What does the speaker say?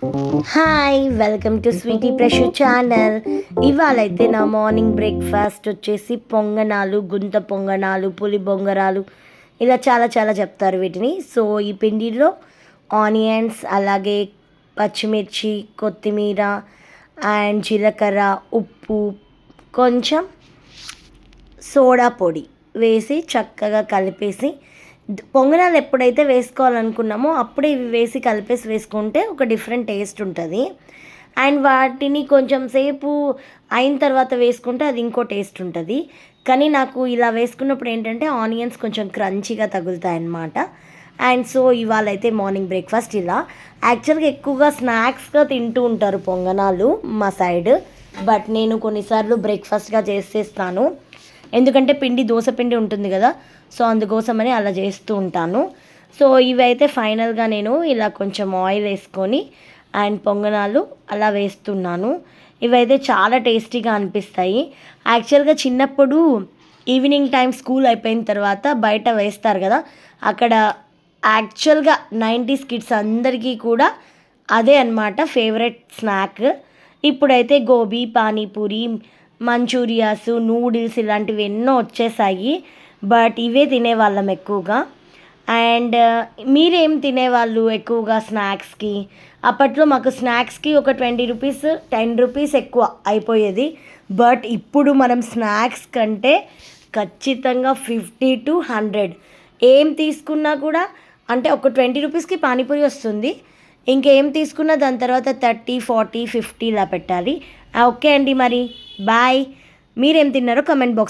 Hi welcome to Sweety Prashu channel. ఇవాళైతే నా morning breakfast వచ్చేసి పొంగనాలు, గుంత పొంగనాలు, పులి బొంగరాలు, ఇలా చాలా చాలా చెప్తారు వీటిని. సో ఈ పిండిలో ఆనియన్స్, అలాగే పచ్చిమిర్చి, కొత్తిమీర అండ్ జీలకర్ర, ఉప్పు, కొంచెం సోడా పొడి వేసి చక్కగా కలిపేసి, పొంగనాలు ఎప్పుడైతే వేసుకోవాలనుకున్నామో అప్పుడే ఇవి వేసి కలిపేసి వేసుకుంటే ఒక డిఫరెంట్ టేస్ట్ ఉంటుంది. అండ్ వాటిని కొంచెం సేపు అయిన తర్వాత వేసుకుంటే అది ఇంకో టేస్ట్ ఉంటుంది. కానీ నాకు ఇలా వేసుకున్నప్పుడు ఏంటంటే ఆనియన్స్ కొంచెం క్రంచీగా తగులుతాయి అన్నమాట. అండ్ సో ఇవాళ అయితే మార్నింగ్ బ్రేక్ఫాస్ట్ ఇలా. యాక్చువల్గా ఎక్కువగా స్నాక్స్గా తింటూ ఉంటారు పొంగనాలు మా సైడ్. బట్ నేను కొన్నిసార్లు బ్రేక్ఫాస్ట్గా చేసేస్తాను, ఎందుకంటే పిండి దోశ పిండి ఉంటుంది కదా, సో అందుకోసమని అలా చేస్తూ ఉంటాను. సో ఇవైతే ఫైనల్గా నేను ఇలా కొంచెం ఆయిల్ వేసుకొని అండ్ పొంగనాలు అలా వేస్తున్నాను. ఇవైతే చాలా టేస్టీగా అనిపిస్తాయి. యాక్చువల్గా చిన్నప్పుడు ఈవినింగ్ టైం స్కూల్ అయిపోయిన తర్వాత బయట వేస్తారు కదా, అక్కడ యాక్చువల్గా 90s కిడ్స్ అందరికీ కూడా అదే అన్నమాట ఫేవరెట్ స్నాక్. ఇప్పుడైతే గోబీ, పానీపూరి, మంచూరియాస్, నూడిల్స్ ఇలాంటివి ఎన్నో వచ్చేసాయి. బట్ ఇవే తినేవాళ్ళం ఎక్కువగా. అండ్ మీరేం తినేవాళ్ళు ఎక్కువగా స్నాక్స్కి? అప్పట్లో మాకు స్నాక్స్కి ఒక 20 రూపీస్, 10 రూపీస్ ఎక్కువ అయిపోయేది. బట్ ఇప్పుడు మనం స్నాక్స్ కంటే ఖచ్చితంగా 50 to 100 ఏం తీసుకున్నా కూడా, అంటే ఒక 20 రూపీస్కి పానీపూరి వస్తుంది. ఇంకేం తీసుకున్నా దాని తర్వాత 30, 40, 50 ఇలా పెట్టాలి. ఓకే అండి, మరి బాయ్. మీరేం తిన్నారో కమెంట్ బాక్స్